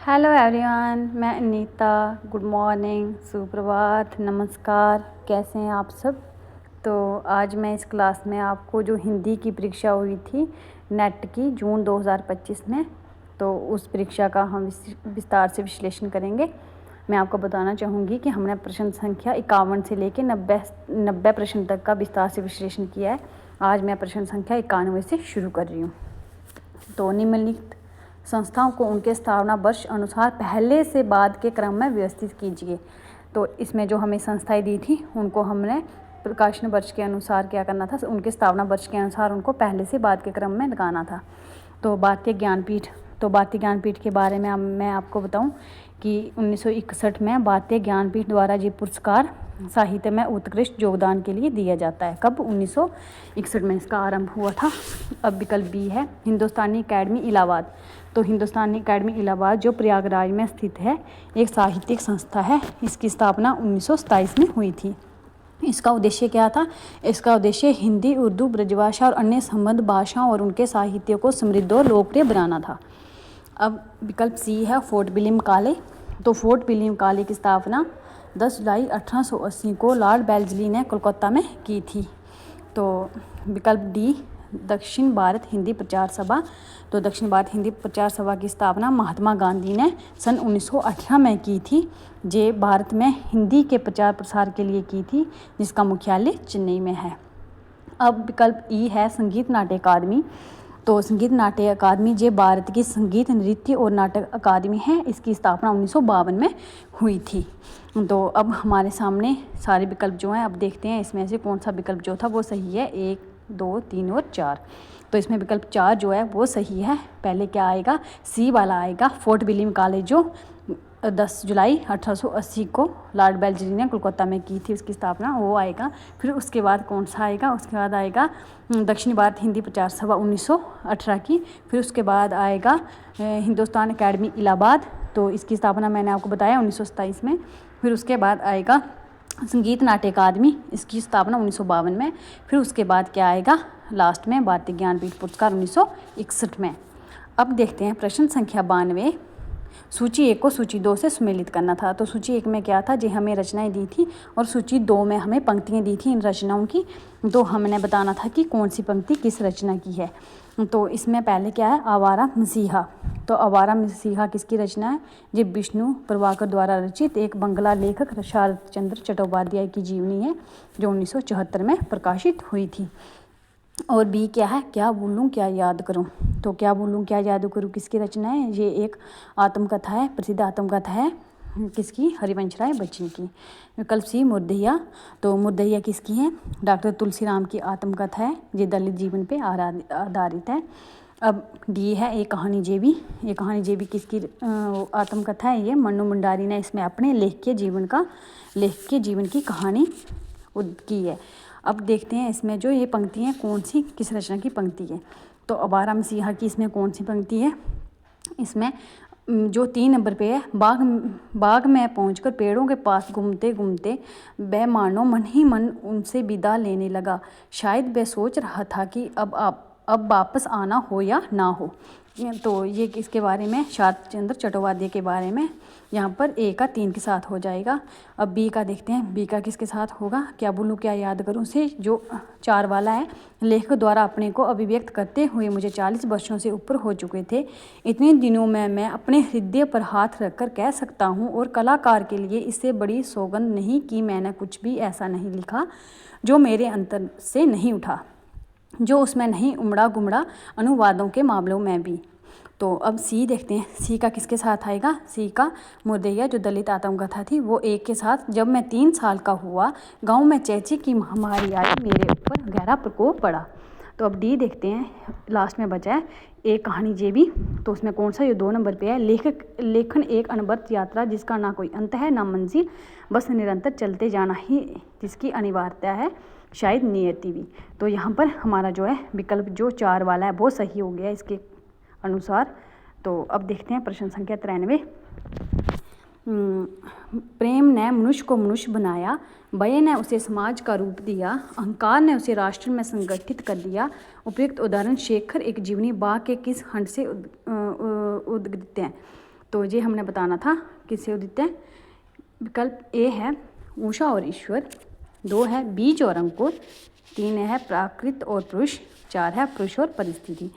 Hello everyone, मैं Anita. Good morning, सुप्रभात, नमस्कार। कैसे हैं आप सब? तो आज मैं इस क्लास में आपको जो हिंदी की परीक्षा हुई थी नेट की जून 2025 में, तो उस परीक्षा का हम विस्तार से विश्लेषण करेंगे। मैं आपको बताना चाहूँगी कि हमने प्रश्न संख्या 51 से लेकर 90 प्रश्न तक का विस्तार से विश्लेषण किया है। आज मैं प्रश्न संख्या 91 से शुरू कर रही हूँ। तो निम्नलिखित संस्थाओं को उनके स्थापना वर्ष अनुसार पहले से बाद के क्रम में व्यवस्थित कीजिए। तो इसमें जो हमें संस्थाएं दी थी उनको हमने प्रकाशन वर्ष के अनुसार क्या करना था, उनके स्थापना वर्ष के अनुसार उनको पहले से बाद के क्रम में लगाना था। तो भारतीय ज्ञानपीठ के बारे में मैं आपको बताऊं कि 1961 में भारतीय ज्ञानपीठ द्वारा ये पुरस्कार साहित्य में उत्कृष्ट योगदान के लिए दिया जाता है। कब? 1961 में इसका आरंभ हुआ था। अब विकल्प बी है हिंदुस्तानी अकेडमी इलाहाबाद। तो हिंदुस्तानी अकेडमी इलाहाबाद जो प्रयागराज में स्थित है, एक साहित्यिक संस्था है। इसकी स्थापना 1927 में हुई थी। इसका उद्देश्य क्या था? इसका उद्देश्य हिंदी, उर्दू, ब्रजभाषा और अन्य संबद्ध भाषाओं और उनके साहित्य को समृद्ध और लोकप्रिय बनाना था। अब विकल्प सी है फोर्ट विलियम काले। तो फोर्ट विलियम काले की स्थापना 10 जुलाई 1880 को लॉर्ड वेल्लेस्ली ने कोलकाता में की थी। तो विकल्प डी दक्षिण भारत हिंदी प्रचार सभा। तो दक्षिण भारत हिंदी प्रचार सभा की स्थापना महात्मा गांधी ने सन 1918 में की थी। जे भारत में हिंदी के प्रचार प्रसार के लिए की थी, जिसका मुख्यालय चेन्नई में है। अब विकल्प ई है संगीत नाट्य अकादमी। तो संगीत नाट्य अकादमी जे भारत की संगीत, नृत्य और नाटक अकादमी है। इसकी स्थापना 1952 में हुई थी। तो अब हमारे सामने सारे विकल्प जो हैं, अब देखते हैं इसमें से कौन सा विकल्प जो था वो सही है। 1, 2, 3 और 4। तो इसमें विकल्प 4 जो है वो सही है। पहले क्या आएगा? सी वाला आएगा, फोर्ट विलियम कॉलेज जो 10 जुलाई 1880 को लॉर्ड वेल्लेस्ली ने कोलकाता में की थी, उसकी स्थापना, वो आएगा। फिर उसके बाद कौन सा आएगा? उसके बाद आएगा दक्षिण भारत हिंदी प्रचार सभा 1918 की। फिर उसके बाद आएगा हिंदुस्तान अकेडमी इलाहाबाद। तो इसकी स्थापना मैंने आपको बताया 1927 में। फिर उसके बाद आएगा संगीत नाट्य अकादमी, इसकी स्थापना 1952 में। फिर उसके बाद क्या आएगा? लास्ट में भारतीय ज्ञानपीठ पुरस्कार 1961 में। अब देखते हैं प्रश्न संख्या 92। सूची 1 को सूची 2 से सुमेलित करना था। तो सूची 1 में क्या था? जी हमें रचनाएं दी थी और सूची 2 में हमें पंक्तियां दी थी इन रचनाओं की। तो हमने बताना था कि कौन सी पंक्ति किस रचना की है। तो इसमें पहले क्या है? आवारा मसीहा। तो आवारा मसीहा किसकी रचना है? जी विष्णु प्रभाकर द्वारा रचित एक बंगला लेखक शरद चंद्र चट्टोपाध्याय की जीवनी है, जो 1974 में प्रकाशित हुई थी। और बी क्या है? क्या भूलूं क्या याद करूं। तो क्या भूलूं क्या याद करूं किसकी रचना है? ये एक आत्मकथा है, प्रसिद्ध आत्मकथा है। किसकी? हरिवंश राय बच्चन की। विकल्प सी मुर्दैया। तो मुर्दैया किसकी है? डॉक्टर तुलसीराम की आत्मकथा है। ये दलित जीवन पे आधारित है। अब डी है एक कहानी जेबी। ये कहानी जेबी किसकी आत्मकथा है? ये मन्नू भंडारी ने इसमें अपने लेखक के जीवन की कहानी की है। अब देखते हैं इसमें जो ये पंक्ति है कौन सी किस रचना की पंक्ति है। तो आवारा मसीहा की इसमें कौन सी पंक्ति है? इसमें जो 3 नंबर पे है, बाग में पहुंचकर पेड़ों के पास घूमते घूमते वह मानो मन ही मन उनसे विदा लेने लगा। शायद वह सोच रहा था कि अब वापस आना हो या ना हो। तो ये किसके बारे में? शरद चंद्र चट्टोपाध्याय के बारे में। यहाँ पर ए का 3 के साथ हो जाएगा। अब बी का देखते हैं, बी का किसके साथ होगा? क्या भूलूं क्या याद करूं से जो 4 वाला है। लेखक द्वारा अपने को अभिव्यक्त करते हुए मुझे 40 वर्षों से ऊपर हो चुके थे। इतने दिनों में मैं अपने हृदय पर हाथ रखकर कह सकता हूँ, और कलाकार के लिए इससे बड़ी सौगंध नहीं कि मैंने कुछ भी ऐसा नहीं लिखा जो मेरे अंतर से नहीं उठा, जो उसमें नहीं उमड़ा गुमड़ा अनुवादों के मामलों में भी। तो अब सी देखते हैं, सी का किसके साथ आएगा? सी का मुर्दैया जो दलित आत्मकथा थी वो एक के साथ। जब मैं 3 साल का हुआ, गांव में चैची की महामारी आई, मेरे ऊपर गहरा प्रकोप पड़ा। तो अब डी देखते हैं, लास्ट में बचा है एक कहानी जेबी। तो उसमें कौन सा? ये 2 नंबर पे है। लेखन एक अनवरत यात्रा जिसका ना कोई अंत है ना मंजिल, बस निरंतर चलते जाना ही जिसकी अनिवार्यता है, शायद नियति भी। तो यहाँ पर हमारा जो है विकल्प जो 4 वाला है वो सही हो गया इसके अनुसार। तो अब देखते हैं प्रश्न संख्या 93। प्रेम ने मनुष्य को मनुष्य बनाया, भय ने उसे समाज का रूप दिया, अहंकार ने उसे राष्ट्र में संगठित कर दिया। उपयुक्त उदाहरण शेखर एक जीवनी बाग के किस खंड से उद्गृत हैं? तो ये हमने बताना था किससे उदित है। विकल्प ए है उषा और ईश्वर, 2 है बीज और अंकुर, 3 है प्राकृत और पुरुष, 4 है पुरुष और परिस्थिति।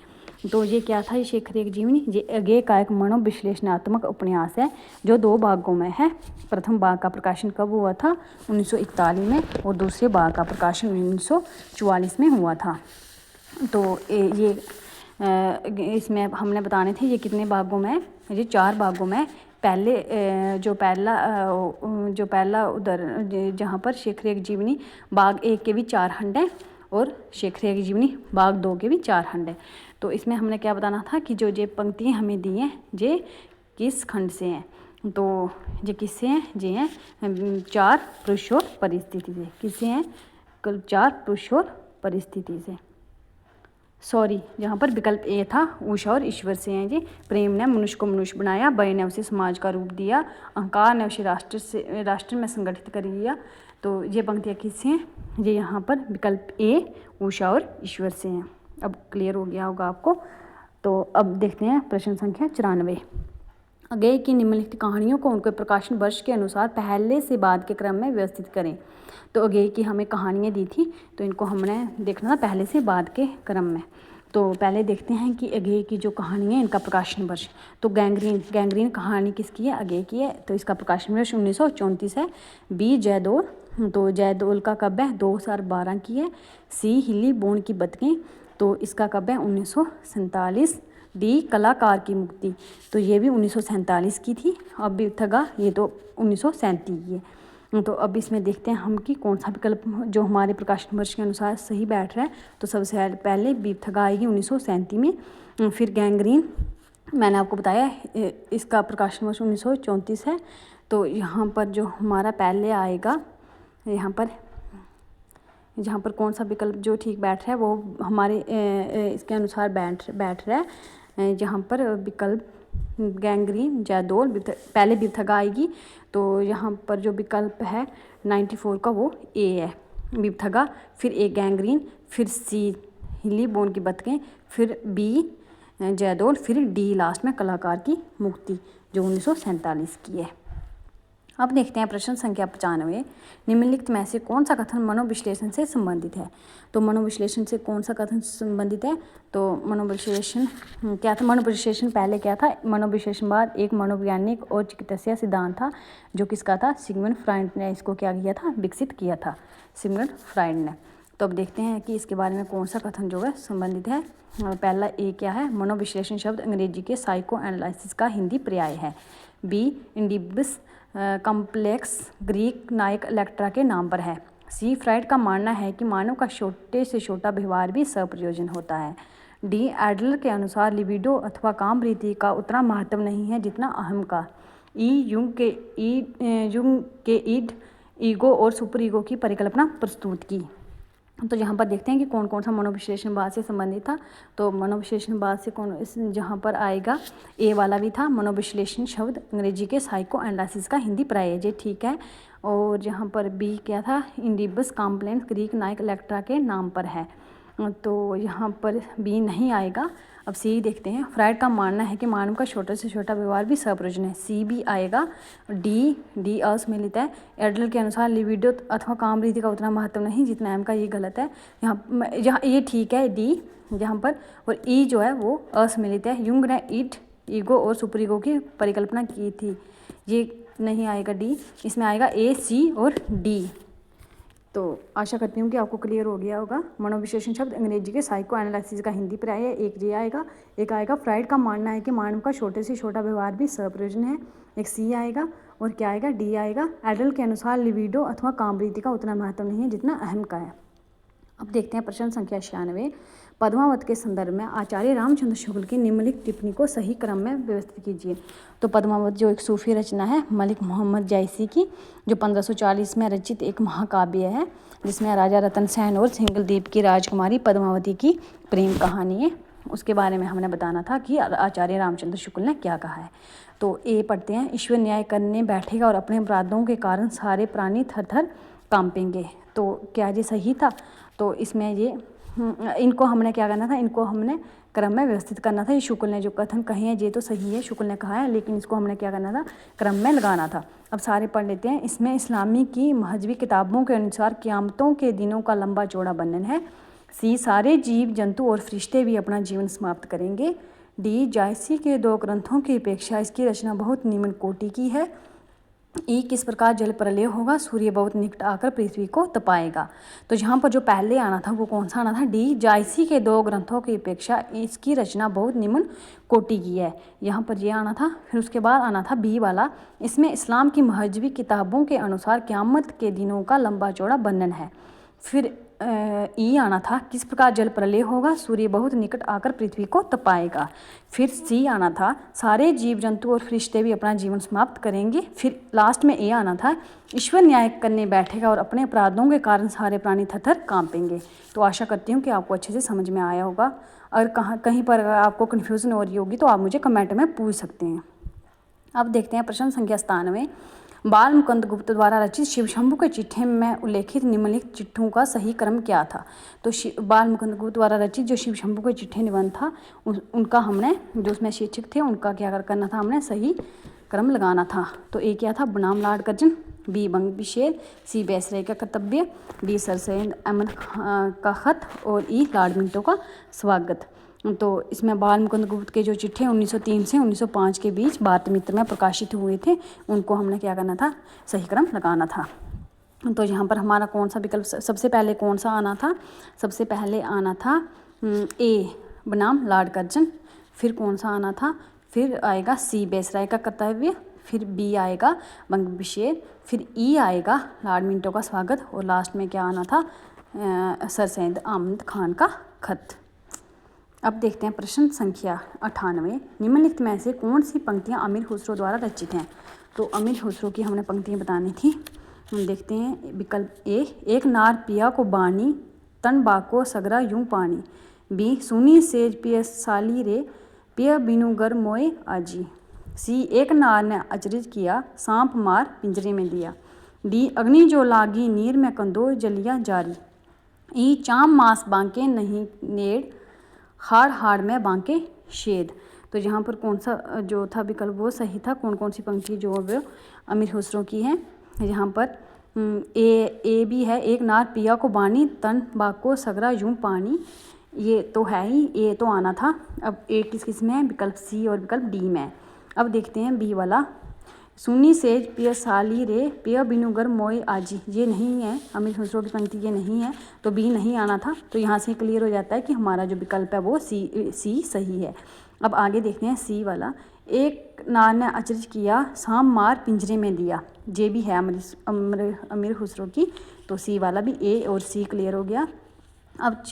तो ये क्या था, ये शेखर एक जीवनी ये अज्ञेय का एक मनोविश्लेषणात्मक उपन्यास है जो 2 भागों में है। प्रथम भाग का प्रकाशन कब हुआ था, 1941 में, और दूसरे भाग का प्रकाशन 1944 में हुआ था। तो ये इसमें हमने बताने थे ये कितने भागों में, ये 4 भागों में। पहले जो पहला उधर जहाँ पर शेखर एक जीवनी भाग 1 के भी 4 खंड हैं और शेखर एक जीवनी भाग 2 के भी 4 खंड हैं। तो इसमें हमने क्या बताना था कि जो ये पंक्तियाँ हमें दी हैं ये किस खंड से हैं। तो ये किससे हैं, ये हैं 4 पुरुष और परिस्थिति से। किससे हैं, 4 पुरुष और परिस्थिति से। सॉरी, जहाँ पर विकल्प ए था उषा और ईश्वर से हैं जी। प्रेम ने मनुष्य को मनुष्य बनाया, भय ने उसे समाज का रूप दिया, अहंकार ने उसे राष्ट्र में संगठित कर लिया। तो ये पंक्तियाँ किससे हैं, ये यहाँ पर विकल्प ए उषा और ईश्वर से हैं। अब क्लियर हो गया होगा आपको। तो अब देखते हैं प्रश्न संख्या 94। अज्ञेय की निम्नलिखित कहानियों को उनके प्रकाशन वर्ष के अनुसार पहले से बाद के क्रम में व्यवस्थित करें। तो अज्ञेय की हमें कहानियाँ दी थी, तो इनको हमने देखना था पहले से बाद के क्रम में। तो पहले देखते हैं कि अज्ञेय की जो कहानी है इनका प्रकाशन वर्ष। तो गैंग्रीन कहानी किसकी है, अज्ञेय की है। तो इसका प्रकाशन वर्ष 1934 है। बी जयदोल, तो जयदोल का कब है, 2012 की है। सी हिली बोन की बतखें, तो इसका कब है, 1947। डी कलाकार की मुक्ति, तो ये भी 1947 की थी। अब भी थगा, ये तो 1937 की है। तो अब इसमें देखते हैं हम कि कौन सा विकल्प जो हमारे प्रकाशन वर्ष के अनुसार सही बैठ रहा है। तो सबसे पहले बीपथगा आएगी 1937 में। फिर गैंग्रीन मैंने आपको बताया इसका प्रकाशन वर्ष 1934 है। तो यहाँ पर जो हमारा पहले आएगा, जहाँ पर कौन सा विकल्प जो ठीक बैठ रहा है वो हमारे इसके अनुसार बैठ रहा है। जहाँ पर विकल्प गैंग्रीन जयदोल पहले बीपथगा आएगी। तो यहाँ पर जो विकल्प है 94 का वो ए है, बीपथगा, फिर ए गैंग्रीन, फिर सी हिली बोन की बतखें, फिर बी जयदोल, फिर डी लास्ट में कलाकार की मुक्ति जो 1947 की है। अब देखते हैं प्रश्न संख्या 95। निम्नलिखित में से कौन सा कथन मनोविश्लेषण से संबंधित है। तो मनोविश्लेषण से कौन सा कथन संबंधित है, तो मनोविश्लेषण क्या था, मनोविश्लेषण पहले क्या था, मनोविश्लेषण बाद एक मनोवैज्ञानिक और चिकित्सीय सिद्धांत था जो किसका था, सिगमंड फ्राइड ने इसको क्या किया था, विकसित किया था सिगमंड फ्राइड ने। तो अब देखते हैं कि इसके बारे में कौन सा कथन जो है संबंधित है। पहला ए क्या है, मनोविश्लेषण शब्द अंग्रेजी के साइको एनालिसिस का हिंदी पर्याय है। बी इंडिबस कॉम्प्लेक्स ग्रीक नायक इलेक्ट्रा के नाम पर है। सी फ्राइड का मानना है कि मानव का छोटे से छोटा व्यवहार भी सप्रयोजन होता है। डी एडलर के अनुसार लिबिडो अथवा कामरीति का उतना महत्व नहीं है जितना अहम का। ई युंग के ईड ईगो और सुपर ईगो की परिकल्पना प्रस्तुत की। तो यहाँ पर देखते हैं कि कौन कौन सा मनोविश्लेषणवाद से संबंधित था। तो मनोविश्लेषणवाद से कौन जहाँ पर आएगा ए वाला भी था, मनोविश्लेषण शब्द अंग्रेजी के साइको एनालिसिस का हिंदी पर्याय, ये ठीक है। और जहाँ पर बी क्या था, इंडिबस कॉम्प्लेक्स ग्रीक नायक इलेक्ट्रा के नाम पर है, तो यहाँ पर बी नहीं आएगा। अब सी देखते हैं, फ्राइड का मानना है कि मानव का छोटे से छोटा व्यवहार भी सप्रयोजन है, सी भी आएगा। डी असम्मिलित है। एडलर के अनुसार लिबिडो अथवा कामरीति का उतना महत्व नहीं जितना एम का, ये गलत है। यहाँ ये ठीक है डी जहाँ पर, और ई जो है वो असम्मिलित है। युंग ने ईट ईगो और सुपर ईगो की परिकल्पना की थी, ये नहीं आएगा डी, इसमें आएगा ए सी और डी। तो आशा करती हूँ कि आपको क्लियर हो गया होगा। मनोविश्लेषण शब्द अंग्रेजी के साइको एनालिसिस का हिंदी पर्याय है, एक ये आएगा। एक आएगा फ्राइड का मानना है कि मानव का छोटे से छोटा व्यवहार भी सप्रयोजन है, एक सी आएगा। और क्या आएगा, डी आएगा। एडल के अनुसार लिबिडो अथवा कामरीति का उतना महत्व नहीं है जितना अहम का है। अब देखते हैं प्रश्न संख्या 96। पद्मावत के संदर्भ में आचार्य रामचंद्र शुक्ल की निम्नलिखित टिप्पणी को सही क्रम में व्यवस्थित कीजिए। तो पद्मावत जो एक सूफी रचना है मलिक मोहम्मद जैसी की, जो 1540 में रचित एक महाकाव्य है, जिसमें राजा रतन सेन और सिंगलदीप की राजकुमारी पद्मावती की प्रेम कहानी है। उसके बारे में हमने बताना था कि आचार्य रामचंद्र शुक्ल ने क्या कहा है। तो ए पढ़ते हैं, ईश्वर न्याय करने बैठेगा और अपने अपराधों के कारण सारे प्राणी थर थर कांपेंगे। तो क्या ये सही था, तो इसमें ये इनको हमने क्या करना था, इनको हमने क्रम में व्यवस्थित करना था। ये शुक्ल ने जो कथन कहे हैं ये तो सही है, शुक्ल ने कहा है, लेकिन इसको हमने क्या करना था, क्रम में लगाना था। अब सारे पढ़ लेते हैं। इसमें इस्लामी की महजबी किताबों के अनुसार क़यामतों के दिनों का लंबा चौड़ा वर्णन है। सी, सारे जीव जंतु और फरिश्ते भी अपना जीवन समाप्त करेंगे। डी, जायसी के 2 ग्रंथों की अपेक्षा इसकी रचना बहुत निम्न कोटि की है। ई, किस प्रकार जल प्रलय होगा, सूर्य बहुत निकट आकर पृथ्वी को तपाएगा। तो यहाँ पर जो पहले आना था वो कौन सा आना था, डी, जायसी के 2 ग्रंथों की अपेक्षा इसकी रचना बहुत निम्न कोटि की है, यहाँ पर ये आना था। फिर उसके बाद आना था बी वाला, इसमें इस्लाम की महजबी किताबों के अनुसार क़यामत के दिनों का लंबा चौड़ा वर्णन है। फिर ई आना था, किस प्रकार जल प्रलय होगा, सूर्य बहुत निकट आकर पृथ्वी को तपाएगा। फिर सी आना था, सारे जीव जंतु और फरिश्ते भी अपना जीवन समाप्त करेंगे। फिर लास्ट में ए आना था, ईश्वर न्याय करने बैठेगा और अपने अपराधों के कारण सारे प्राणी थरथर कांपेंगे। तो आशा करती हूँ कि आपको अच्छे से समझ में आया होगा। और कहीं पर अगर आपको कन्फ्यूज़न हो रही होगी तो आप मुझे कमेंट में पूछ सकते हैं। अब देखते हैं प्रश्न संख्या 97। बाल मुकुंद गुप्त द्वारा रचित शिव शंभु के चिट्ठे में उल्लेखित निम्नलिखित चिट्ठों का सही क्रम क्या था। तो बाल मुकुंद गुप्त द्वारा रचित जो शिव शंभु के चिट्ठे निबंध था उनका हमने, जो उसमें शीर्षक थे उनका क्या करना था, हमने सही क्रम लगाना था। तो ए क्या था, बनाम लाड कर्जन, बी बंग विशेर, सी बैसराय का कर्तव्य, डी सर सैयद अहमद का खत और ई लॉर्ड मिंटो का स्वागत। तो इसमें बाल मुकुंद गुप्त के जो चिट्ठे 1903 से 1905 के बीच भारत मित्र में प्रकाशित हुए थे, उनको हमने क्या करना था, सही क्रम लगाना था। तो यहाँ पर हमारा कौन सा विकल्प सबसे पहले कौन सा आना था, सबसे पहले आना था ए बनाम लॉर्ड कर्जन। फिर कौन सा आना था, फिर आएगा सी बैसराय का कर्तव्य, फिर बी आएगा बंग विशेर, फिर ई आएगा लॉर्ड मिंटो का स्वागत और लास्ट में क्या आना था, सर सैयद अहमद खान का खत। अब देखते हैं प्रश्न संख्या 98। निम्नलिखित में से कौन सी पंक्तियां अमीर खुसरो द्वारा रचित हैं। तो अमीर खुसरो की हमने पंक्तियां बतानी थी। हम देखते हैं विकल्प ए, एक नार पिया को बानी, तन बाको सगरा यूं पानी। बी, सुनी सेज पिय साली रे, पिय बिनु गर मोए आजी। सी, एक नार ने अचरज किया, सांप मार पिंजरे में दिया। डी, अग्नि जो लागी नीर में कंदो जलिया जारी। ई, चाम मास बांके नहीं नेड़, हाड़ हाड़ में बांके शेद। तो यहाँ पर कौन सा जो था विकल्प वो सही था, कौन कौन सी पंक्ति जो वो अमीर खुसरो की है। यहाँ पर ए भी है, एक नार पिया को बानी, तन बाको सगरा यूं पानी, ये तो है ही, ए तो आना था। अब ए किस में है, विकल्प सी और विकल्प डी में। अब देखते हैं बी वाला, सुनी सेज पिय साली रे, पिय बिनुगर मोए आजी। ये नहीं है, अमीर खुसरो की पंक्ति ये नहीं है, तो बी नहीं आना था। तो यहाँ से क्लियर हो जाता है कि हमारा जो विकल्प है वो सी सही है। अब आगे देखते हैं सी वाला, एक नार ने अचरज किया, सांप मार पिंजरे में दिया। ये भी है अमीर खुसरो की, तो सी वाला भी ए और सी क्लियर हो गया। अब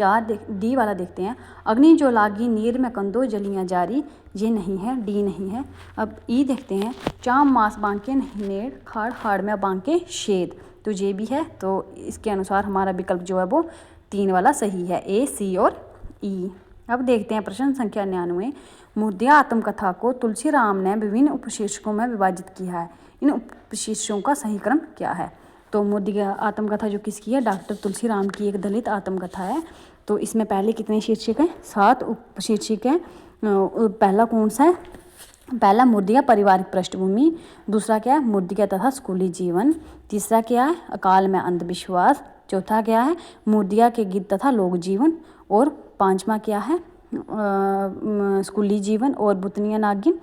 डी वाला देखते हैं, अग्नि जो लागी नीर में कंदो जलियां जारी। ये नहीं है, डी नहीं है। अब ई देखते हैं, चाम मास बांके नहीं नेड़, खाड़ हाड़ में बांके शेद। तो ये भी है। तो इसके अनुसार हमारा विकल्प जो है वो 3 वाला सही है, ए, सी और ई। अब देखते हैं प्रश्न संख्या 99। मुद्दा आत्मकथा को तुलसी राम ने विभिन्न उपशीर्षकों में विभाजित किया है। इन उपशीर्षकों का सही क्रम क्या है। तो मुद्दा आत्मकथा जो किसकी है, डॉक्टर तुलसी राम की एक दलित आत्मकथा है। तो इसमें पहले कितने शीर्षक हैं, 7 उपशीर्षक हैं। पहला कौन सा है, पहला मुद्दा पारिवारिक पृष्ठभूमि, दूसरा क्या है मुद्दा तथा स्कूली जीवन, तीसरा क्या है अकाल में अंधविश्वास, चौथा क्या है मुद्दा के गीत तथा लोक जीवन, और पांचवा क्या है स्कूली जीवन और बुतनिया नागिन,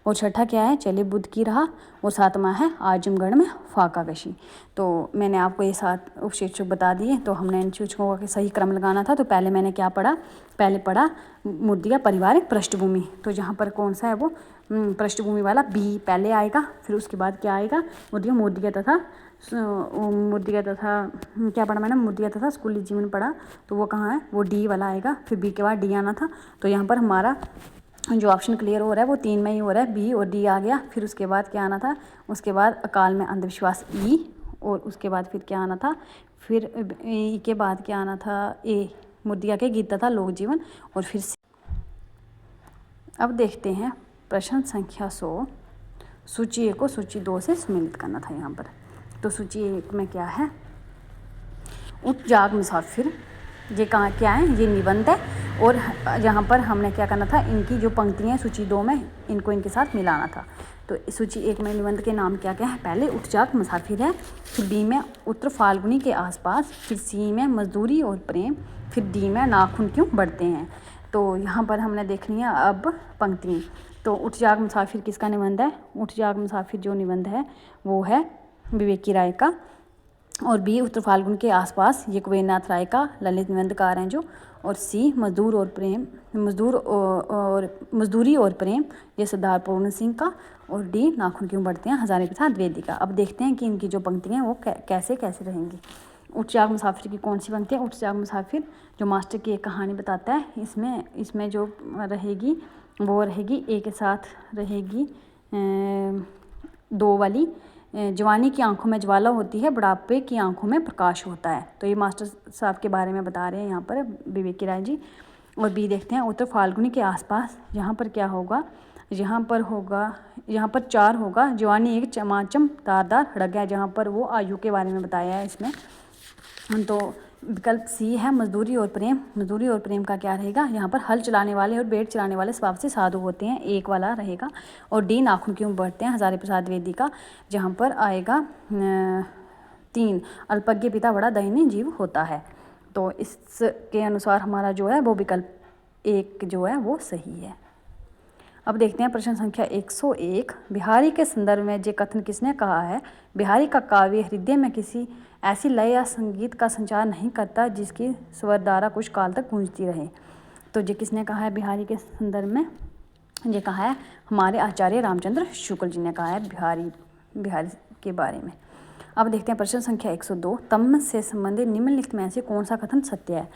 और छठा क्या है चले बुद्ध की राह, और सातवां है आजमगढ़ में फाका कशी। तो मैंने आपको ये 7 उपशीर्षक बता दिए। तो हमने इन शीर्षकों का सही क्रम लगाना था। तो पहले मैंने क्या पढ़ा, पहले पढ़ा मुद्दा पारिवारिक पृष्ठभूमि। तो जहाँ पर कौन सा है वो पृष्ठभूमि वाला बी पहले आएगा। फिर उसके बाद क्या आएगा मुद्दा तथा क्या पढ़ा मैंने, मुद्दा तथा स्कूली जीवन पढ़ा। तो वो कहाँ है, वो डी वाला आएगा। फिर बी के बाद डी आना था। तो यहाँ पर हमारा जो ऑप्शन क्लियर हो रहा है वो 3 में ही हो रहा है, बी और डी आ गया। फिर उसके बाद क्या आना था, उसके बाद अकाल में अंधविश्वास ई, और उसके बाद फिर क्या आना था, फिर ई के बाद क्या आना था ए मुद्दा के गीत तथा लोक जीवन, और फिर सी। अब देखते हैं प्रश्न संख्या 100। सूची 1 को सूची 2 से सम्मिलित करना था यहाँ पर। तो सूची 1 में क्या है, उठ जाग मुसाफिर, ये कहाँ क्या है, ये निबंध है। और यहाँ पर हमने क्या करना था, इनकी जो पंक्तियाँ सूची 2 में इनको इनके साथ मिलाना था। तो सूची 1 में निबंध के नाम क्या क्या है, पहले उठजाग मुसाफिर है, फिर बी में उत्तर फाल्गुनी के आसपास, फिर सी में मजदूरी और प्रेम, फिर डी में नाखून क्यों बढ़ते हैं। तो यहाँ पर हमने देखनी है अब पंक्तियाँ। तो उठजाग मुसाफिर किसका निबंध है, उठजाग मुसाफिर जो निबंध है वो है विवेकी राय का। और बी उत्तर फाल्गुन के आसपास, ये कुबेरनाथ राय का ललित निबंधकार हैं जो। और सी मजदूरी और प्रेम, ये सरदार पूर्ण सिंह का। और डी नाखून क्यों बढ़ते हैं, हजारी प्रसाद द्विवेदी का। अब देखते हैं कि इनकी जो पंक्तियाँ हैं वो कैसे कैसे रहेंगी। उठजाग मुसाफिर की कौन सी पंक्ति है, उठजाग मुसाफिर जो मास्टर की एक कहानी बताता है, इसमें जो रहेगी वो रहेगी ए के साथ रहेगी 2 वाली, जवानी की आंखों में ज्वाला होती है, बुढ़ापे की आंखों में प्रकाश होता है। तो ये मास्टर साहब के बारे में बता रहे हैं यहाँ पर विवेकी राय जी। और बी देखते हैं उत्तर फाल्गुनी के आसपास, यहाँ पर क्या होगा, यहाँ पर 4 होगा, जवानी एक चमाचम तारदार हड़क है, जहाँ पर वो आयु के बारे में बताया है इसमें। तो विकल्प सी है मजदूरी और प्रेम। मजदूरी और प्रेम का क्या रहेगा, यहाँ पर हल चलाने वाले और बेड़ चलाने वाले स्वभाव से साधु होते हैं, एक वाला रहेगा। और डी नाखून क्यों बढ़ते हैं, हजारी प्रसाद द्विवेदी का, जहाँ पर आएगा 3 अल्पज्ञ पिता बड़ा दयनीय जीव होता है। तो इसके अनुसार हमारा जो है वो विकल्प 1 जो है वो सही है। अब देखते हैं प्रश्न संख्या 101। बिहारी के संदर्भ में ये कथन किसने कहा है, बिहारी का काव्य हृदय में किसी ऐसी लय या संगीत का संचार नहीं करता जिसकी स्वरधारा कुछ काल तक गूंजती रहे। तो ये किसने कहा है बिहारी के संदर्भ में, ये कहा है हमारे आचार्य रामचंद्र शुक्ल जी ने कहा है बिहारी के बारे में। अब देखते हैं प्रश्न संख्या 102। तमस से संबंधित निम्नलिखित में से कौन सा कथन सत्य है।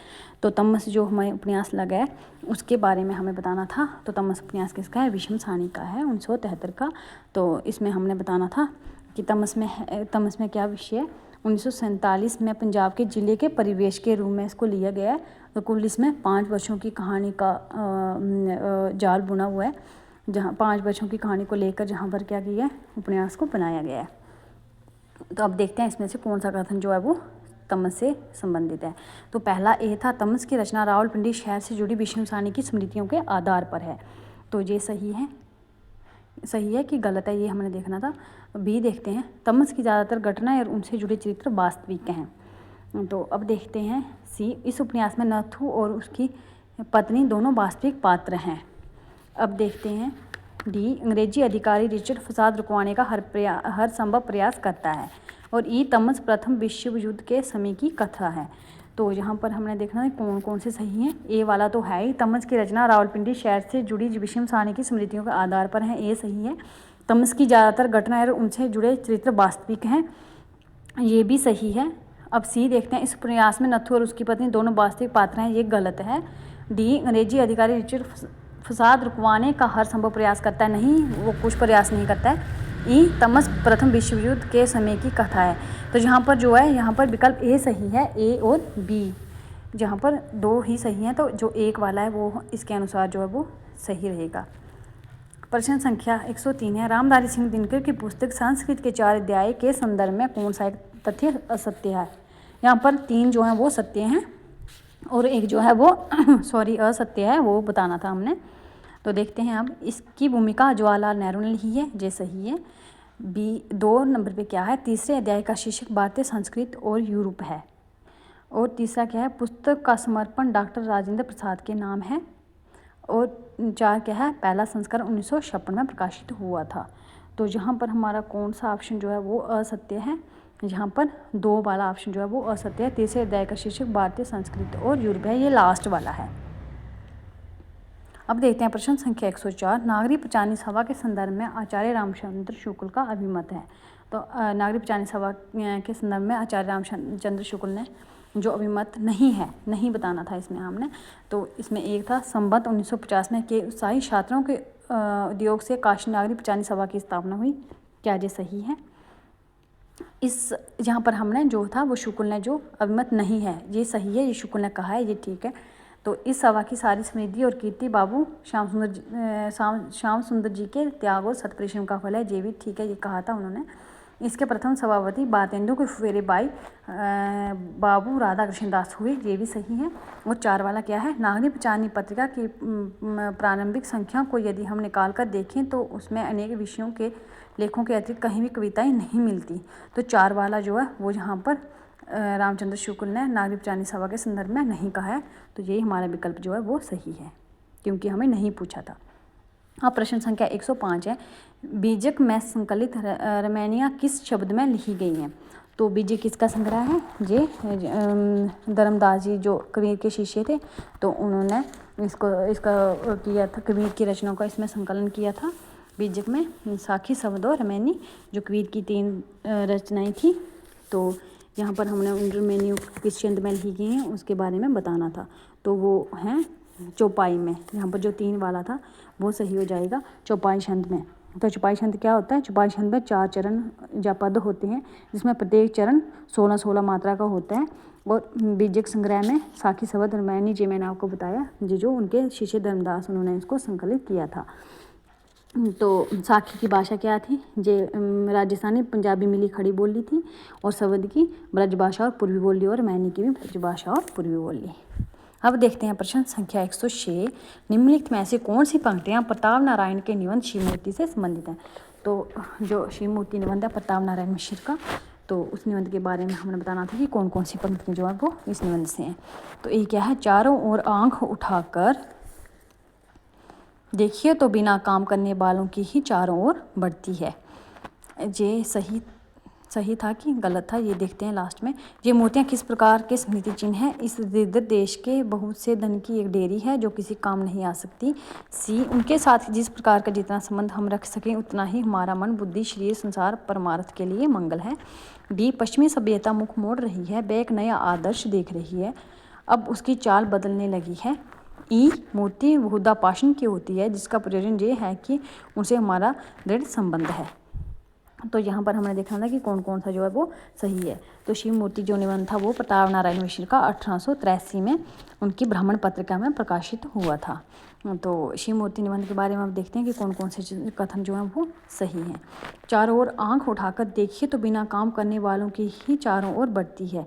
तो तमस जो हमें उपन्यास लगा है उसके बारे में हमें बताना था। तो तमस उपन्यास किसका है, विषम सानी का है, 1973 का। तो इसमें हमने बताना था कि तमस में क्या विषय है, 1947 में पंजाब के ज़िले के परिवेश के रूप में इसको लिया गया है। तो कुल इसमें 5 वर्षों की कहानी का जाल बुना हुआ है, जहाँ 5 वर्षों की कहानी को लेकर जहाँ पर क्या किया है, उपन्यास को बनाया गया है। तो अब देखते हैं इसमें से कौन सा कथन जो है वो तमस से संबंधित है। तो पहला ए था, तमस की रचना रावलपिंडी शहर से जुड़ी विष्णु सानी की स्मृतियों के आधार पर है। तो ये सही है कि गलत है, ये हमने देखना था। बी देखते हैं, तमस की ज़्यादातर घटनाएं और उनसे जुड़े चरित्र वास्तविक हैं। तो अब देखते हैं सी, इस उपन्यास में नथु और उसकी पत्नी दोनों वास्तविक पात्र हैं। अब देखते हैं डी, अंग्रेजी अधिकारी रिचर्ड फसाद रुकवाने का हर संभव प्रयास करता है। और ई, तमस प्रथम विश्व युद्ध के समय की कथा है। तो यहाँ पर हमने देखना है कौन कौन से सही हैं। ए वाला तो है ही, तमस की रचना रावलपिंडी शहर से जुड़ी विषम सानी की स्मृतियों के आधार पर है, ए सही है। तमस की ज़्यादातर घटनाएं और उनसे जुड़े चरित्र वास्तविक हैं, ये भी सही है। अब सी देखते हैं, इस प्रयास में नथु और उसकी पत्नी दोनों वास्तविक पात्र हैं, ये गलत है। डी, अंग्रेजी अधिकारी रिचर्ड फसाद रुकवाने का हर संभव प्रयास करता है, नहीं वो कुछ प्रयास नहीं करता है। ई, तमस प्रथम विश्व युद्ध के समय की कथा है। तो यहाँ पर जो है, यहाँ पर विकल्प ए सही है, ए और बी, जहाँ पर 2 ही सही हैं। तो जो 1 वाला है वो इसके अनुसार जो है वो सही रहेगा। प्रश्न संख्या 103 है, रामधारी सिंह दिनकर की पुस्तक संस्कृत के 4 अध्याय के संदर्भ में कौन सा एक तथ्य असत्य है। यहाँ पर 3 जो हैं वो सत्य हैं और 1 जो है वो असत्य है, वो बताना था हमने। तो देखते हैं अब, इसकी भूमिका जवाहरलाल नेहरू ने लिखी है, ये सही है। बी, 2 नंबर पे क्या है, तीसरे अध्याय का शीर्षक भारतीय संस्कृत और यूरोप है। और तीसरा क्या है, पुस्तक का समर्पण डॉक्टर राजेंद्र प्रसाद के नाम है। और 4 क्या है, पहला संस्करण 1956 में प्रकाशित हुआ था। तो यहाँ पर हमारा कौन सा ऑप्शन जो है वो असत्य है, यहाँ पर 2 वाला ऑप्शन जो है वो असत्य है। तीसरे अध्याय का शीर्षक भारतीय संस्कृत और यूरोप है, ये लास्ट वाला है। अब देखते हैं प्रश्न संख्या 104, नागरिक पंचानन सभा के संदर्भ में आचार्य रामचंद्र शुक्ल का अभिमत है। तो नागरिक पंचानन सभा के संदर्भ में आचार्य रामचंद्र शुक्ल ने जो अभिमत नहीं बताना था इसमें हमने। तो इसमें 1 था, संबत 1950 में के उत्साही छात्रों के उद्योग से काशी नागरिक पंचानन सभा की स्थापना हुई, क्या ये सही है। इस यहाँ पर हमने जो था वो शुक्ल ने जो अभिमत नहीं है, ये सही है, ये शुक्ल ने कहा है, ये ठीक है। तो इस सभा की सारी समृद्धि और कीर्ति बाबू श्याम सुंदर जी के त्याग और सत्परिश्रम का फल है, ये भी ठीक है, ये कहा था उन्होंने। इसके प्रथम सभापति बातेंदु के फुफेरे बाई बाबू राधा कृष्ण दास हुए, ये भी सही है। और 4 वाला क्या है, नागरी पंचाननी पत्रिका की प्रारंभिक संख्या को यदि हम निकाल कर देखें तो उसमें अनेक विषयों के लेखों के अतिरिक्त कहीं भी कविताएं नहीं मिलती। तो 4 वाला जो है वो यहाँ पर रामचंद्र शुक्ल ने नागरी पंचाननी सभा के संदर्भ में नहीं कहा है, तो यही हमारा विकल्प जो है वो सही है, क्योंकि हमें नहीं पूछा था। अब प्रश्न संख्या 105 है, बीजक में संकलित रमैनियाँ किस शब्द में लिखी गई हैं? तो बीजक किसका संग्रह है? ये धर्मदास जी जो कबीर के शिष्य थे, तो उन्होंने इसका किया था, कबीर की रचनाओं का इसमें संकलन किया था। बीजक में साखी, शब्द और रमैनी जो कबीर की 3 रचनाएं थी, तो यहाँ पर हमने उन रमैनियों किस छंद में लिखी गई हैं उसके बारे में बताना था। तो वो हैं चौपाई में, यहाँ पर जो 3 वाला था वो सही हो जाएगा चौपाई छंद में। तो चौपाई छंद क्या होता है? चौपाई छंद में 4 चरण या पद होते हैं, जिसमें प्रत्येक चरण 16-16 मात्रा का होता है। और बीजक संग्रह में साखी, शब्द, रमैनी जी मैंने आपको बताया, जो उनके शिष्य धर्मदास उन्होंने इसको संकलित किया था। तो साखी की भाषा क्या थी? जे राजस्थानी पंजाबी मिली खड़ी बोली थी, और शब्द की ब्रज भाषा और पूर्वी बोली, और रमैनी की भी ब्रज भाषा और पूर्वी बोली। अब देखते हैं प्रश्न संख्या 106, निम्नलिखित में से कौन सी पंक्तियाँ प्रताप नारायण के निबंध शिवमूर्ति से संबंधित हैं? तो जो शिवमूर्ति निबंध है प्रताप नारायण मिश्र का, तो उस निबंध के बारे में हमने बताना था कि कौन कौन सी पंक्तियाँ जो है वो इस निबंध से हैं। तो ये क्या है, चारों ओर आंख उठाकर देखिए तो बिना काम करने वालों की ही चारों ओर बढ़ती है। ये सही था कि गलत था, ये देखते हैं लास्ट में। ये मोतियाँ किस प्रकार के स्मृति चिन्ह हैं? इस दरिद्र देश के बहुत से धन की एक डेयरी है जो किसी काम नहीं आ सकती। सी, उनके साथ जिस प्रकार का जितना संबंध हम रख सकें उतना ही हमारा मन, बुद्धि, शरीर, संसार परमार्थ के लिए मंगल है। डी, पश्चिमी सभ्यता मुख मोड़ रही है, वह एक नया आदर्श देख रही है, अब उसकी चाल बदलने लगी है। ई, मूर्ति बहुधा पाषाण की होती है, जिसका प्रयोजन ये है कि उनसे हमारा दृढ़ संबंध है। तो यहाँ पर हमने देखा था कि कौन कौन सा जो है वो सही है। तो शिव मूर्ति जो निबंध था वो प्रताप नारायण मिश्र का 1883 में उनकी ब्राह्मण पत्रिका में प्रकाशित हुआ था। तो शिव मूर्ति निबंध के बारे में अब देखते हैं कि कौन कौन से कथन जो है वो सही हैं। चारों ओर आंख उठाकर देखिए तो बिना काम करने वालों की ही चारों ओर बढ़ती है,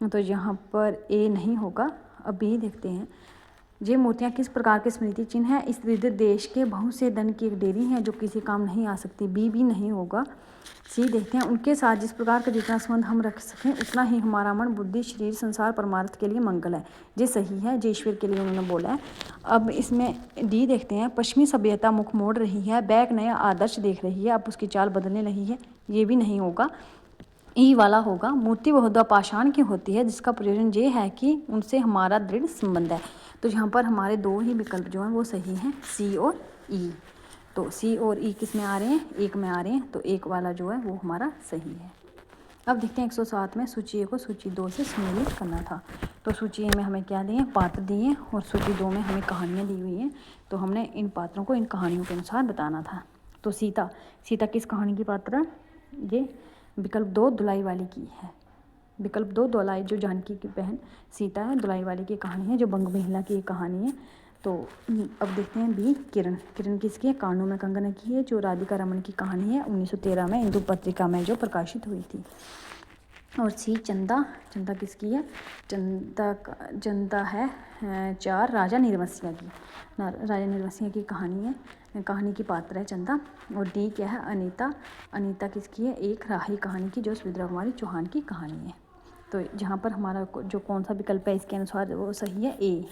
तो यहाँ पर ए नहीं होगा। अब बी देखते हैं, ये मूर्तियाँ किस प्रकार के स्मृति चिन्ह हैं? इस दरिद्र देश के बहुत से धन की एक डेयरी है जो किसी काम नहीं आ सकती, बी भी नहीं होगा। सी देखते हैं, उनके साथ जिस प्रकार का जितना संबंध हम रख सकें उतना ही हमारा मन, बुद्धि, शरीर, संसार परमार्थ के लिए मंगल है, ये सही है, ये ईश्वर के लिए उन्होंने बोला है। अब इसमें डी देखते हैं, पश्चिमी सभ्यता मुख मोड़ रही है, बैक नया आदर्श देख रही है, अब उसकी चाल बदलने लगी है, ये भी नहीं होगा। ई वाला होगा, मूर्ति बहुधा पाषाण की होती है, जिसका प्रयोजन ये है कि उनसे हमारा दृढ़ संबंध है। तो यहाँ पर हमारे 2 ही विकल्प जो हैं वो सही हैं, सी और ई। तो सी और ई किस में आ रहे हैं? एक में आ रहे हैं, तो एक वाला जो है वो हमारा सही है। अब देखते हैं 107 में सूची ए को सूची 2 से सम्मिलित करना था। तो सूची ए में हमें क्या दिए? पात्र दिए, और सूची 2 में हमें कहानियाँ दी हुई हैं, तो हमने इन पात्रों को इन कहानियों के अनुसार बताना था। तो सीता किस कहानी की पात्र है? ये विकल्प 2 दुलाई वाली की है। विकल्प 2 दुलाई, जो जानकी की बहन सीता है, दुलाई वाली की कहानी है, जो बंग महिला की एक कहानी है। तो अब देखते हैं बी, किरण किसकी है? कानों में कंगन की है, जो राधिका रमन की कहानी है, 1913 में हिंदू पत्रिका में जो प्रकाशित हुई थी। और सी, चंदा किसकी है? चंदा है 4 राजा निर्वसिया की, राजा निर्वसिया की कहानी है, कहानी की पात्र है चंदा। और डी क्या है? अनीता किसकी है? एक राही कहानी की, जो सुभद्रा कुमारी चौहान की कहानी है। तो जहाँ पर हमारा जो कौन सा विकल्प है इसके अनुसार वो सही है, ए,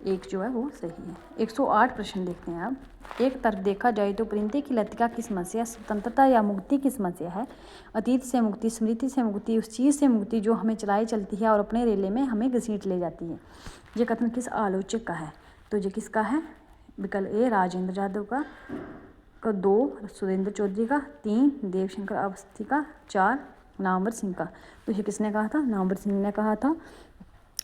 एक जो है वो सही है। 108 प्रश्न देखते हैं अब। एक तरफ देखा जाए तो परिंदे की लतिका की समस्या स्वतंत्रता या मुक्ति की समस्या है। अतीत से मुक्ति, स्मृति से मुक्ति, उस चीज़ से मुक्ति जो हमें चलाई चलती है और अपने रेले में हमें घसीट ले जाती है। ये कथन किस आलोचक का है? तो ये किसका है? विकल्प ए, राजेंद्र यादव का, 2 सुरेंद्र चौधरी का, 3 देवशंकर अवस्थी का, 4 नामवर सिंह का। तो ये किसने कहा था? नामवर सिंह ने कहा था।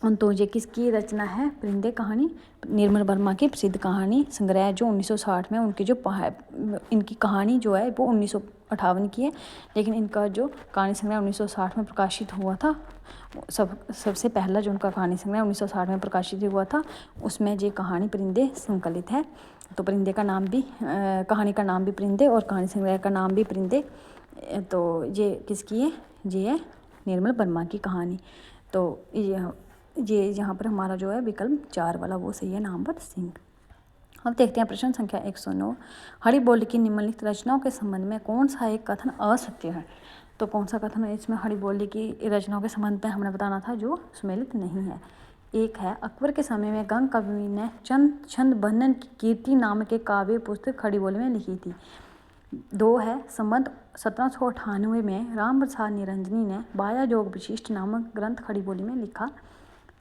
तो ये किसकी रचना है? परिंदे कहानी निर्मल वर्मा की प्रसिद्ध कहानी संग्रह जो 1960 में उनकी जो इनकी कहानी जो है वो 1958 की है, लेकिन इनका जो कहानी संग्रह 1960 में प्रकाशित हुआ था, सबसे पहला जो उनका कहानी संग्रह 1960 में प्रकाशित हुआ था उसमें ये कहानी परिंदे संकलित है। तो परिंदे का नाम भी कहानी का नाम भी परिंदे और कहानी संग्रह का नाम भी परिंदे। तो ये किसकी है? ये है निर्मल वर्मा की कहानी। तो ये यहाँ पर हमारा जो है विकल्प 4 वाला वो सही है, नंबर सिंह। अब देखते हैं प्रश्न संख्या 109। हरि बोल की निम्नलिखित रचनाओं के संबंध में कौन सा एक कथन असत्य है? तो कौन सा कथन है इसमें हरि बोल की रचनाओं के संबंध में हमने बताना था जो सुमेलित नहीं है? एक है, अकबर के समय में गंग कवि ने छंद बंधन की कीर्ति नामक एक काव्य पुस्तक खड़ी बोली में लिखी थी। 2 है, संबंध 1798 में राम प्रसाद निरंजनी ने बाया जोग विशिष्ट नामक ग्रंथ खड़ी बोली में लिखा।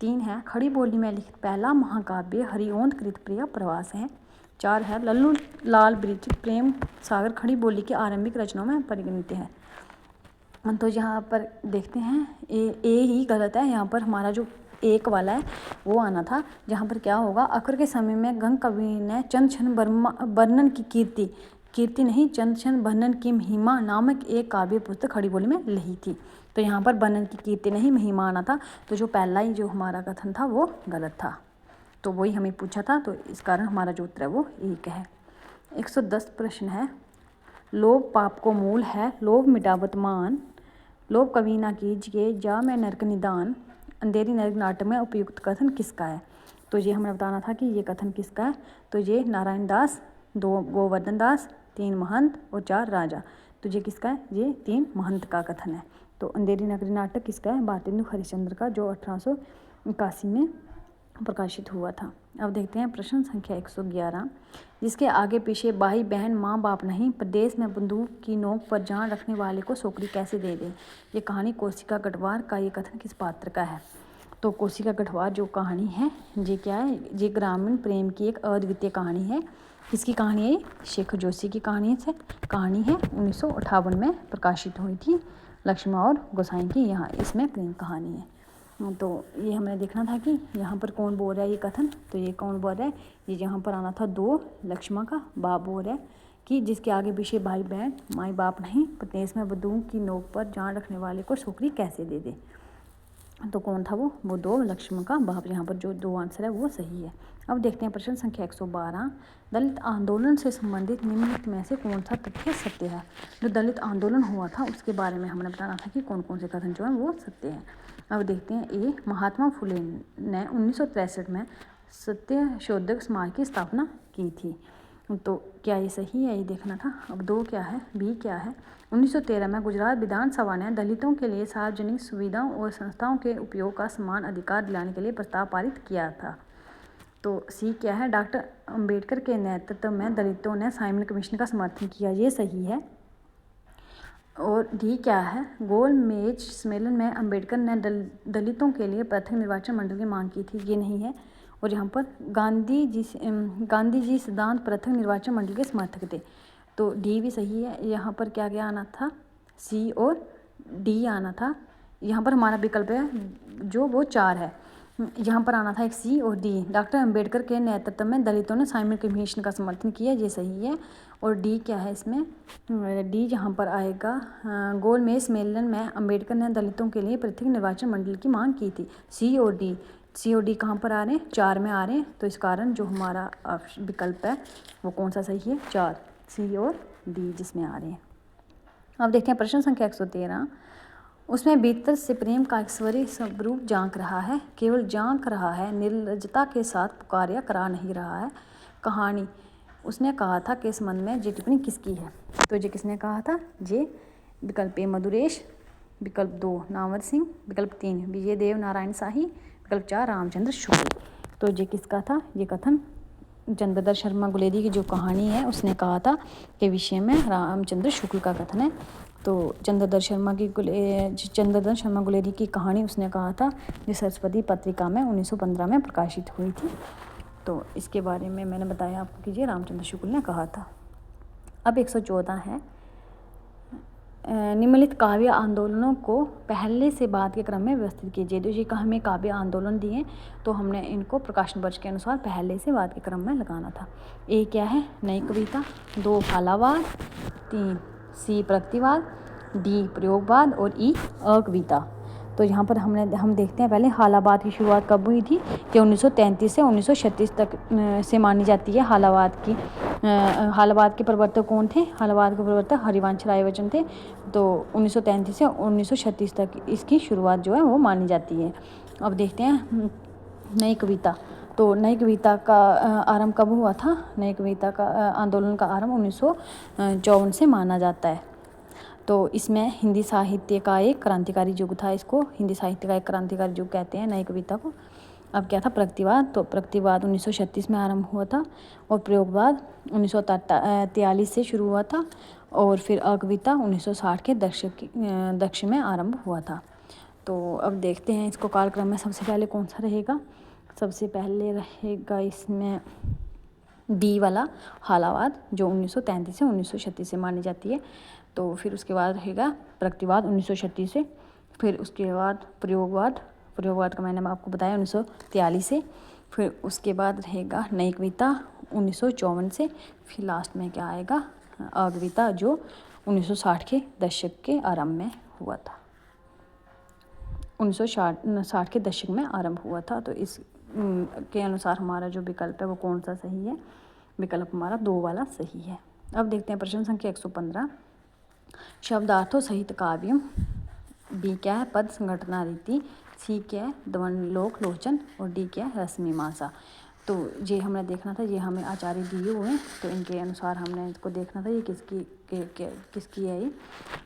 3 है, खड़ी बोली में लिखित पहला महाकाव्य हरिओंद कृत प्रिय प्रवास है। 4 है, लल्लू लाल विरचित प्रेम सागर खड़ी बोली की आरंभिक रचनाओं में परिगणित है। तो यहाँ पर देखते हैं ए ही गलत है। यहाँ पर हमारा जो एक वाला है वो आना था, जहाँ पर क्या होगा, अकबर के समय में गंग कवि ने चंद क्षण वर्णन की कीर्ति नहीं, चंद क्षण वर्णन की महिमा नामक एक काव्य पुस्तक खड़ी बोली में लिखी थी। तो यहाँ पर वर्णन की कीर्ति नहीं महिमा आना था। तो जो पहला ही जो हमारा कथन था वो गलत था, तो वही हमें पूछा था, तो इस कारण हमारा जो उत्तर है वो एक है। 110 प्रश्न है, लोभ पाप को मूल है, लोभ मिटावत मान, लोभ कभी ना कीजिए, जा मैं नरक निदान, अंधेरी नरक नाटक में उपयुक्त कथन किसका है? तो ये हमें बताना था कि ये कथन किसका है। तो ये नारायण दास, 2 गोवर्धन दास, 3 महंत और 4 राजा। तो ये किसका है? ये 3 महंत का कथन है। तो अंधेरी नगरी नाटक किसका है? भारतेंदु हरिश्चंद्र का, जो 1881 में प्रकाशित हुआ था। अब देखते हैं प्रश्न संख्या 111। जिसके आगे पीछे भाई बहन माँ बाप नहीं, प्रदेश में बंदूक की नोक पर जान रखने वाले को सोकरी कैसे दे दे? ये कहानी कोशिका गढ़वार का, ये कथन किस पात्र का है? तो कोशिका गढ़वार जो कहानी है ये क्या है? ये ग्रामीण प्रेम की एक अद्वितीय कहानी है। किसकी कहानी है? शेखर जोशी की कहानी है। 1958 में प्रकाशित हुई थी, लक्ष्मण और गोसाई की यहाँ इसमें प्रेम कहानी है। तो ये हमें देखना था कि यहाँ पर कौन बोल रहा है ये कथन। तो ये कौन बोल रहा है? ये यहाँ पर आना था 2 लक्ष्मण का बाप बोल रहा है कि जिसके आगे पीछे भाई बहन माई बाप नहीं, प्रदेश में बंदूक की नोक पर जान रखने वाले को सोकरी कैसे दे दे? तो कौन था वो 2 लक्ष्मण का बाप। यहाँ पर जो 2 आंसर है वो सही है। अब देखते हैं प्रश्न संख्या 112। दलित आंदोलन से संबंधित निम्नलिखित में से कौन सा तथ्य सत्य है? जो दलित आंदोलन हुआ था उसके बारे में हमने बताना था कि कौन कौन से कथन जो है वो सत्य है। अब देखते हैं ए, महात्मा फुले ने 1963 में सत्यशोधक समाज की स्थापना की थी। तो क्या ये सही है? ये देखना था। अब 2 क्या है? बी क्या है? 1913 में गुजरात विधानसभा ने दलितों के लिए सार्वजनिक सुविधाओं और संस्थाओं के उपयोग का समान अधिकार दिलाने के लिए प्रस्ताव पारित किया था। तो सी क्या है? डॉक्टर अंबेडकर के नेतृत्व में दलितों ने साइमन कमीशन का समर्थन किया, ये सही है। और डी क्या है? गोल मेज सम्मेलन में अंबेडकर ने दलितों के लिए पृथक निर्वाचन मंडल की मांग की थी, ये नहीं है। और यहाँ पर गांधी जी सिद्धांत पृथक निर्वाचन मंडल के समर्थक थे, तो डी भी सही है। यहाँ पर क्या क्या आना था? सी और डी आना था। यहाँ पर हमारा विकल्प है जो वो 4 है, यहाँ पर आना था एक सी और डी। डॉक्टर अंबेडकर के नेतृत्व में दलितों ने साइमन कमीशन का समर्थन किया, ये सही है। और डी क्या है इसमें? डी यहाँ पर आएगा, गोलमेज सम्मेलन में अंबेडकर ने दलितों के लिए पृथक निर्वाचन मंडल की मांग की थी। सी और डी कहाँ पर आ रहे हैं? 4 में आ रहे हैं। तो इस कारण जो हमारा विकल्प है वो कौन सा सही है? 4, सी और डी जिसमें आ रहे हैं। अब देखते हैं प्रश्न संख्या 113। उसमें भीतर से प्रेम का ईश्वरीय स्वरूप झांक रहा है, केवल झांक रहा है, निर्लजता के साथ पुकारिया करा नहीं रहा है। कहानी उसने कहा था के संबंध में ये टिप्पणी किसकी है? तो ये किसने कहा था? ये विकल्प ए मधुरेश, विकल्प 2 नावर सिंह, विकल्प 3 विजय देव नारायण शाही, विकल्प 4 रामचंद्र शुक्ल। तो ये किसका था? ये कथन चंद्रधर शर्मा गुलेरी की जो कहानी है उसने कहा था के विषय में रामचंद्र शुक्ल का कथन है। तो चंद्रधर शर्मा गुलेरी की कहानी उसने कहा था जो सरस्वती पत्रिका में 1915 में प्रकाशित हुई थी। तो इसके बारे में मैंने बताया आपको कि ये रामचंद्र शुक्ल ने कहा था। अब 114 है, निम्नलिखित काव्य आंदोलनों को पहले से बाद के क्रम में व्यवस्थित कीजिए। तो ये हमें काव्य आंदोलन दिए तो हमने इनको प्रकाशन वर्ष के अनुसार पहले से बाद के क्रम में लगाना था। ए क्या है? नई कविता। 2 हालावाद। 3 सी प्रगतिवाद। डी प्रयोगवाद और ई अकविता। तो यहाँ पर हम देखते हैं पहले हालावाद की शुरुआत कब हुई थी कि 1933 से 1936 तक से मानी जाती है हालावाद की। हालावाद के प्रवर्तक कौन थे? हालावाद के प्रवर्तक हरिवंश रायबच्चन थे। तो 1933 से 1936 तक इसकी शुरुआत जो है वो मानी जाती है। अब देखते हैं नई कविता। तो नई कविता का आरंभ कब हुआ था? नई कविता का आंदोलन का आरंभ 1954 से माना जाता है। तो इसमें हिंदी साहित्य का एक क्रांतिकारी युग था। इसको हिंदी साहित्य का एक क्रांतिकारी युग कहते हैं नई कविता को। अब क्या था? प्रगतिवाद। तो प्रगतिवाद 1936 में आरंभ हुआ था और प्रयोगवाद 1943 से शुरू हुआ था और फिर अकविता 1960 के दशक में आरंभ हुआ था। तो अब देखते हैं इसको कालक्रम में सबसे पहले कौन सा रहेगा। सबसे पहले रहेगा इसमें बी वाला हालावाद जो 1933 से 1936 से मानी जाती है। तो फिर उसके बाद रहेगा प्रगतिवाद 1936 से। फिर उसके बाद प्रयोगवाद का मैंने आपको बताया 1943 से। फिर उसके बाद रहेगा नई कविता 1954 से। फिर लास्ट में क्या आएगा? अकविता जो 1960 के दशक के आरंभ में हुआ था। 1960 के दशक में आरंभ हुआ था। तो इस के अनुसार हमारा जो विकल्प है वो कौन सा सही है? विकल्प हमारा 2 वाला सही है। अब देखते हैं प्रश्न संख्या 115। शब्दार्थों सहित काव्यम। बी क्या है? पद संघटना रीति। सी क्या है? द्वंद्व लोक लोचन और डी क्या है? रश्मिमासा। तो ये हमने देखना था, ये हमें आचार्य दिए हुए हैं तो इनके अनुसार हमने इसको देखना था ये किसकी है। ये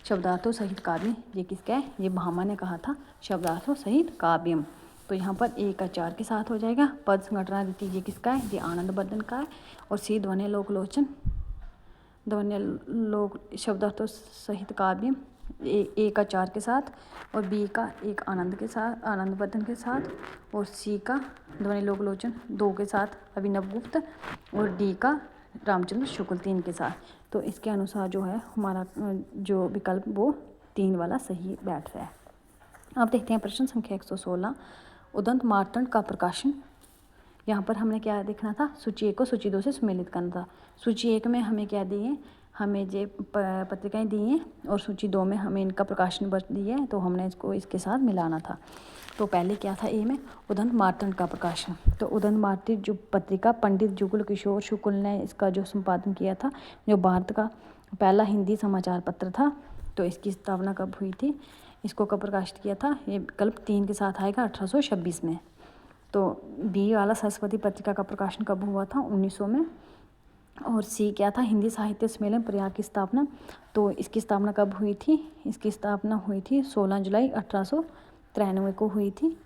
शब्दार्थों सहित काव्य ये किसका है? ये भामा ने कहा था शब्दार्थों सहित काव्यम। तो यहाँ पर ए का 4 के साथ हो जाएगा। पद संघटना रीति ये किसका है? ये आनंद बर्धन का है। और सी ध्वनि लोक लोचन शब्दार्थों सहित काव्य ए का 4 के साथ और बी का एक आनंद बर्धन के साथ और सी का ध्वनि लोक लोचन 2 के साथ अभिनव गुप्त और डी का रामचंद्र शुक्ल 3 के साथ। तो इसके अनुसार जो है हमारा जो विकल्प वो 3 वाला सही बैठ रहा है। अब देखते हैं प्रश्न संख्या 116। उदंत मार्तंड का प्रकाशन। यहाँ पर हमने क्या देखना था? सूची 1 को सूची 2 से सम्मिलित करना था। सूची 1 में हमें क्या दिए? हमें ये पत्रिकाएं दी हैं और सूची 2 में हमें इनका प्रकाशन वर्ष दिया है तो हमने इसको इसके साथ मिलाना था। तो पहले क्या था ए में? उदंत मार्तंड का प्रकाशन। तो उदंत मार्तंड जो पत्रिका पंडित जुगल किशोर शुक्ल ने इसका जो संपादन किया था, जो भारत का पहला हिंदी समाचार पत्र था। तो इसकी स्थापना कब हुई थी? इसको कब प्रकाशित किया था? ये विकल्प 3 के साथ आएगा 1826 में। तो बी वाला सरस्वती पत्रिका का प्रकाशन कब हुआ था? 1900 में। और सी क्या था? हिंदी साहित्य सम्मेलन प्रयाग की स्थापना। तो इसकी स्थापना कब हुई थी? इसकी स्थापना हुई थी 16 जुलाई 1893 को हुई थी।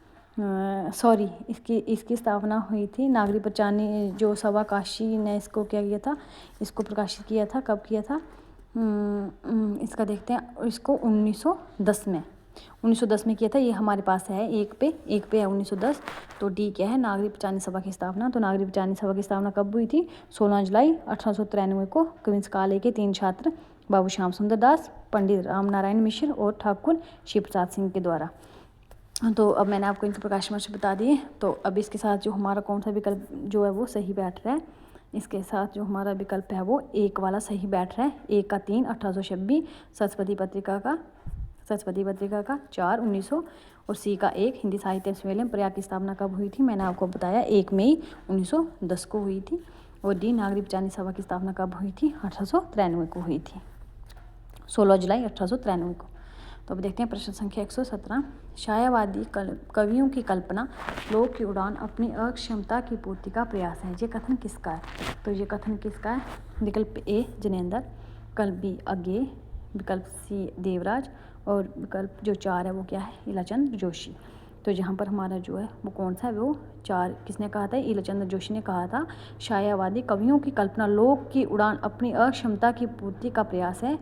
इसकी स्थापना हुई थी नागरी पंचानी जो सभा काशी ने इसको क्या किया था? इसको प्रकाशित किया था। कब किया था? इसका देखते हैं। इसको 1910 में किया था। ये हमारे पास है एक पे है 1910। तो डी क्या है? नागरी पंचानी सभा की स्थापना। तो नागरी पंचानी सभा की स्थापना कब हुई थी? 16 जुलाई 1893 को कविंस काले के 3 छात्र बाबू श्याम सुंदर दास, पंडित राम नारायण मिश्र और ठाकुर शिव प्रसाद सिंह के द्वारा। तो अब मैंने आपको इनके प्रकाशन वर्ष बता दिए। तो अब इसके साथ जो हमारा कौन सा विकल्प जो है वो सही बैठ रहा है? इसके साथ जो हमारा विकल्प है वो 1 वाला सही बैठ रहा है। 1 का 3 1826, सरस्वती पत्रिका का 4 1900 और सी का 1 हिंदी साहित्य सम्मेलन प्रयाग की स्थापना कब हुई थी? मैंने आपको बताया 1 मई 1910 को हुई थी। और डी नागरी पंचानी सभा की स्थापना कब हुई थी? 1893 को हुई थी, 16 जुलाई 1893 को। तो अब देखते हैं प्रश्न संख्या 117। छायावादी कवियों की कल्पना लोक की उड़ान अपनी अक्षमता की पूर्ति का प्रयास है। ये कथन किसका है? तो ये कथन किसका है? विकल्प ए जिनेंद्र, विकल्प बी अज्ञे, विकल्प सी देवराज और विकल्प जो 4 है वो क्या है? इलाचंद जोशी। तो यहाँ पर हमारा जो है वो कौन सा है? वो 4 किसने कहा था? इलाचंद जोशी ने कहा था छायावादी कवियों की कल्पना लोक की उड़ान अपनी अक्षमता की पूर्ति का प्रयास है।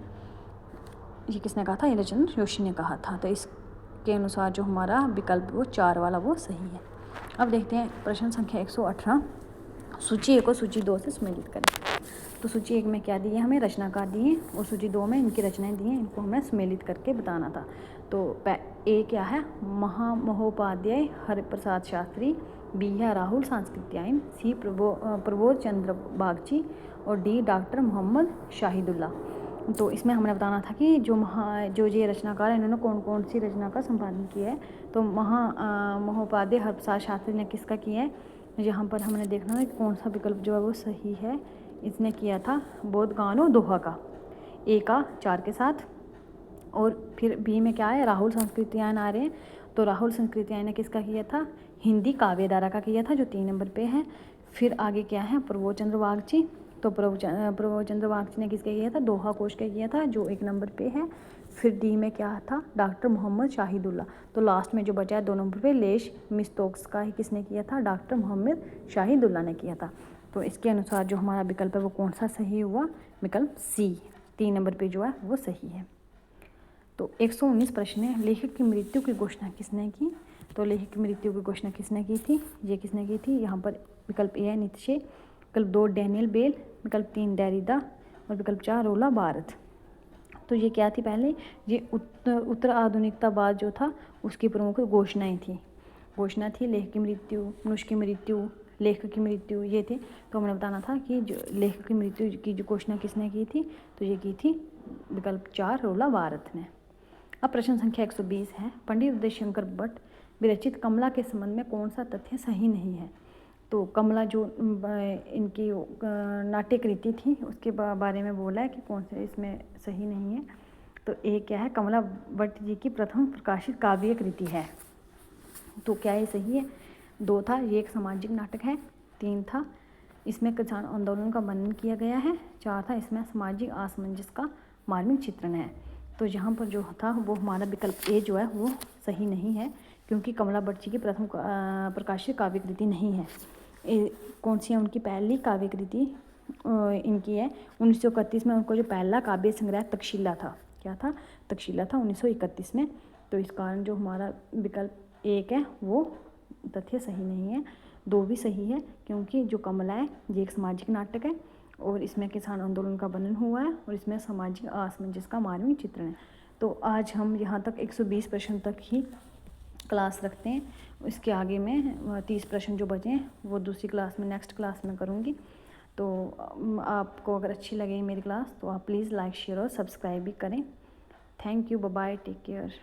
ये किसने कहा था? इलाचंद जोशी ने कहा था। तो इसके अनुसार जो हमारा विकल्प वो 4 वाला वो सही है। अब देखते हैं प्रश्न संख्या 118। सूची 1 को सूची 2 से सम्मिलित करें। तो सूची 1 में क्या दिए हमें, रचनाकार दिए, और सूची 2 में इनकी रचनाएं दी हैं, इनको हमें सम्मिलित करके बताना था। तो ए क्या है, महामहोपाध्याय हरिप्रसाद शास्त्री, बी है राहुल सांस्कृत्यायन, सी प्रबोध चंद्र बागची, और डी डॉक्टर मोहम्मद शाहिदुल्ला। तो इसमें हमने बताना था कि जो ये रचनाकार हैं इन्होंने कौन कौन सी रचना का संपादन किया है। तो महोपाध्याय हरिप्रसाद शास्त्री ने किसका किया है, यहाँ पर हमने देखना है कौन सा विकल्प जो है वो सही है। इसने किया था बोध गान और दोहा का, ए का 4 के साथ। और फिर बी में क्या है, राहुल संस्कृतियायन आ रहे हैं, तो राहुल संस्कृतियायन ने किसका किया था, हिंदी काव्यधारा का किया था, जो 3 नंबर पे है। फिर आगे क्या है, प्रबोध चंद्र बागची, तो प्रबोध चंद्र बागची ने किसका किया था, दोहा कोश का किया था, जो 1 नंबर पे है। फिर डी में क्या था, डॉक्टर मोहम्मद शाहिदुल्ला। तो लास्ट में जो बचा है 2 नंबर पे, लेश मिस्तोक्स का ही किसने किया था, डॉक्टर मोहम्मद शाहिदुल्ला ने किया था। तो इसके अनुसार जो हमारा विकल्प है वो कौन सा सही हुआ, विकल्प सी 3 नंबर पे जो है वो सही है। तो 119 प्रश्न है, लेखक की मृत्यु की घोषणा किसने की। तो लेखक की मृत्यु की घोषणा किसने की थी, ये किसने की थी, यहाँ पर विकल्प ए है नीत्शे, विकल्प 2 डैनियल बेल, विकल्प 3 डेरिडा, और विकल्प 4 रोला बारत। तो ये क्या थी, पहले ये उत्तर आधुनिकतावाद जो था उसकी प्रमुख घोषणाएं थी। घोषणा थी लेखक की मृत्यु, मनुष्य की मृत्यु, लेखक की मृत्यु, ये थे। तो हमने बताना था कि जो लेखक की मृत्यु की जो घोषणा किसने की थी, तो ये की थी विकल्प 4 रोला बारत ने। अब प्रश्न संख्या 120 है, पंडित उदय शंकर भट्ट विरचित कमला के संबंध में कौन सा तथ्य सही नहीं है। तो कमला जो इनकी नाट्य कृति थी उसके बारे में बोला है कि कौन सा इसमें सही नहीं है। तो ए क्या है, कमला भट्ट जी की प्रथम प्रकाशित काव्य कृति है, तो क्या ये सही है। 2 था, ये एक सामाजिक नाटक है। 3 था, इसमें किसान आंदोलन का वर्णन किया गया है। 4 था, इसमें सामाजिक असमंजस का मार्मिक चित्रण है। तो यहाँ पर जो था वो हमारा विकल्प ए जो है वो सही नहीं है, क्योंकि कमला भट्ट जी की प्रथम प्रकाशित काव्य कृति नहीं है। कौन सी है उनकी पहली काव्य कृति, इनकी है 1931 में उनको जो पहला काव्य संग्रह तक्षशिला था, क्या था, तक्षशिला था 1931 में। तो इस कारण जो हमारा विकल्प 1 है वो तथ्य सही नहीं है। 2 भी सही है, क्योंकि जो कमला है ये एक सामाजिक नाटक है और इसमें किसान आंदोलन का वर्णन हुआ है और इसमें सामाजिक असमंजस का मानवीय चित्रण है। तो आज हम यहाँ तक 120 प्रश्न तक ही क्लास रखते हैं। इसके आगे में 30 प्रश्न जो बचे हैं वो दूसरी क्लास में, नेक्स्ट क्लास में करूँगी। तो आपको अगर अच्छी लगे मेरी क्लास तो आप प्लीज़ लाइक शेयर और सब्सक्राइब भी करें। Thank you, bye bye, take care.